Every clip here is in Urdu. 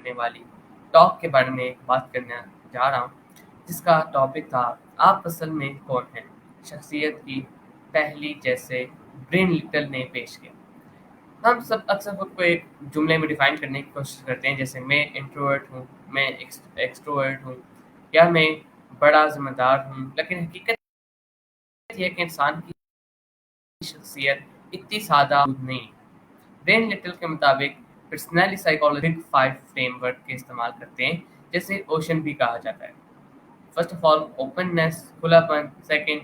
کرنے والی ٹاک کے بارے میں بات کرنا جا رہا ہوں، جس کا ٹاپک تھا آپ اصل میں کون ہیں، شخصیت کی پہلی جیسے برین لٹل نے پیش کیا۔ ہم سب اکثر خود کو ایک جملے میں ڈیفائن کرنے کی کوشش کرتے ہیں، جیسے میں انٹروورٹ ہوں، میں ایکسٹروورٹ ہوں، یا میں بڑا ذمہ دار ہوں، لیکن حقیقت یہ ہے کہ انسان کی شخصیت اتنی سادہ نہیں۔ برین لٹل کے مطابق personality psychology big 5 frame work کے استعمال کرتے ہیں، جیسے اوشن بھی کہا جاتا ہے۔ فرسٹ آف آل اوپننس، کھلا پن، سیکنڈ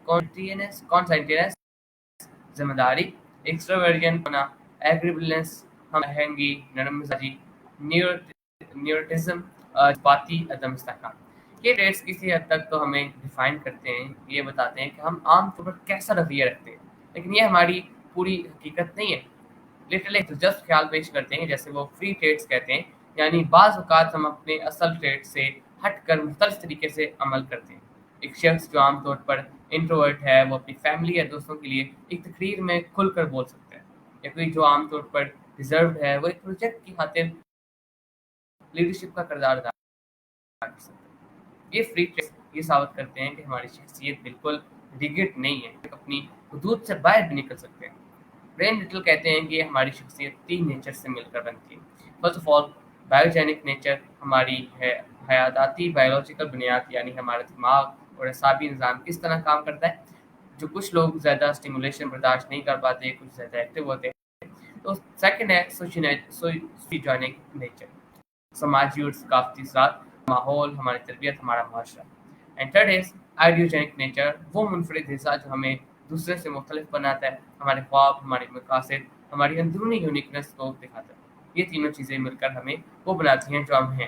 کانسینٹینس، ذمہ داری، ایکسٹروورژن ہونا، ایگریبلنس، ہم آہنگی، نرم مزاجی، نیوروٹزم، جذباتی عدم استحکام۔ یہ ٹریٹس کسی حد تک تو ہمیں ڈیفائن کرتے ہیں، یہ بتاتے ہیں کہ ہم عام طور پر کیسا رویہ رکھتے ہیں، لیکن یہ ہماری پوری حقیقت نہیں ہے۔ لٹل ایک دلچسپ خیال پیش کرتے ہیں، جیسے وہ فری ٹریٹس کہتے ہیں، یعنی بعض اوقات ہم اپنے اصل ٹریٹ سے ہٹ کر مختلف طریقے سے عمل کرتے ہیں۔ ایک شخص جو عام طور پر انٹروورٹ ہے، وہ اپنی فیملی یا دوستوں کے لیے ایک تقریر میں کھل کر بول سکتا ہے، یا کوئی جو عام طور پر ریزروڈ ہے، وہ ایک پروجیکٹ کی خاطر لیڈرشپ کا کردار ادا کر سکتا ہے۔ یہ فری ٹریٹس یہ ثابت کرتے ہیں کہ ہماری شخصیت بالکل ریگڈ نہیں ہے، اپنی حدود سے باہر بھی نکل سکتے ہیں۔ برین لٹل کہتے ہیں کہ ہماری شخصیت 3 نیچر سے مل کر بنتی ہے۔ فرسٹ آف آل بایوجینک نیچر، ہماری حیاتاتی بایولوجیکل بنیاد، یعنی ہمارا دماغ اور اعصابی نظام کس طرح کام کرتا ہے۔ جو کچھ لوگ زیادہ اسٹیمولیشن برداشت نہیں کر پاتے، کچھ زیادہ ایکٹیو ہوتے ہیں۔ تو سیکنڈ ہے سوشیجینک نیچر، سماجی اور ثقافتی اثرات، ماحول، ہماری تربیت، ہمارا معاشرہ۔ اینڈ تھرڈ از آئیڈیوجینک نیچر، وہ منفرد حصہ جو ہمیں دوسرے سے مختلف بناتا ہے، ہمارے خواب، ہمارے مقاصد، ہماری اندرونی یونیکنس کو دکھاتا ہے۔ یہ تینوں چیزیں مل کر ہمیں وہ بناتی ہیں جو ہم ہیں۔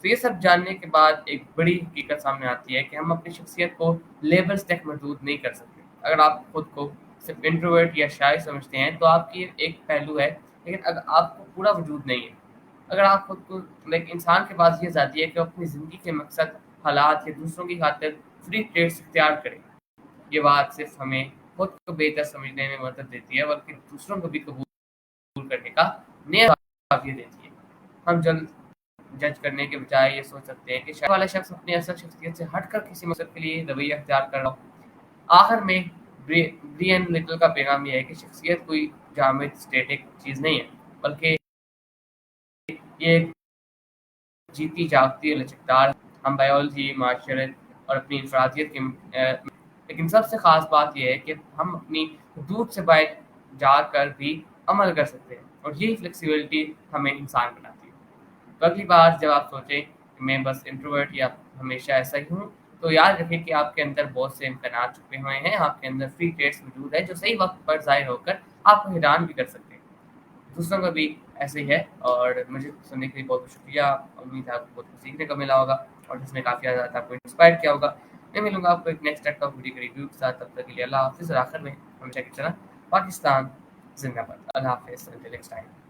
تو یہ سب جاننے کے بعد ایک بڑی حقیقت سامنے آتی ہے کہ ہم اپنی شخصیت کو لیبلز تک محدود نہیں کر سکتے۔ اگر آپ خود کو صرف انٹروورٹ یا شائع سمجھتے ہیں تو آپ کی ایک پہلو ہے، لیکن اگر آپ کو پورا وجود نہیں ہے۔ اگر آپ خود کو انسان کے پاس یہ ذاتی ہے کہ وہ اپنی زندگی کے مقصد، حالات یا دوسروں کی خاطر فری ٹریٹس اختیار کرے۔ یہ بات صرف ہمیں خود کو بہتر سمجھنے میں مدد دیتی ہے، بلکہ دوسروں کو بھی قبول کرنے کا نیا زاویہ دیتی ہے۔ ہم جلد جج کرنے کے بجائے یہ سوچ سکتے ہیں کہ شاید والا شخص اپنی اصل شخصیت سے ہٹ کر کسی مقصد کے لیے رویہ اختیار کر رہا ہو۔ آخر میں برین لٹل کا پیغام یہ ہے کہ شخصیت کوئی جامد اسٹیٹک چیز نہیں ہے، بلکہ یہ ایک جیتی جاگتی اور لچکدار ہے۔ ہم بایولوجی، معاشرت اور اپنی انفرادیت کے لیکن سب سے خاص بات یہ ہے کہ ہم اپنی حدود سے باہر جا کر بھی عمل کر سکتے ہیں، اور یہی فلیکسیبلٹی ہمیں انسان بناتی ہے۔ تو اگلی بار جب آپ سوچیں کہ میں بس انٹروورٹ یا ہمیشہ ایسا ہی ہوں، تو یاد رکھیں کہ آپ کے اندر بہت سے امکانات چھپے ہوئے ہیں، آپ کے اندر فری ٹریٹس موجود ہے جو صحیح وقت پر ظاہر ہو کر آپ کو حیران بھی کر سکتے ہیں۔ دوسروں کا بھی ایسے ہی ہے، اور مجھے سننے کے لیے بہت بہت شکریہ۔ امید ہے آپ کو بہت کچھ سیکھنے کو ملا ہوگا، اور جس نے کافی زیادہ آپ کو انسپائر کیا ہوگا۔ میں ملوں گا آپ کو ایک نیکسٹ ٹیک ٹاک ویڈیو کے ریویو کے ساتھ، تب تک کے لیے اللہ حافظ، اور آخر میں ہمیشہ کی طرح پاکستان زندہ باد۔ اللہ حافظ، until next time۔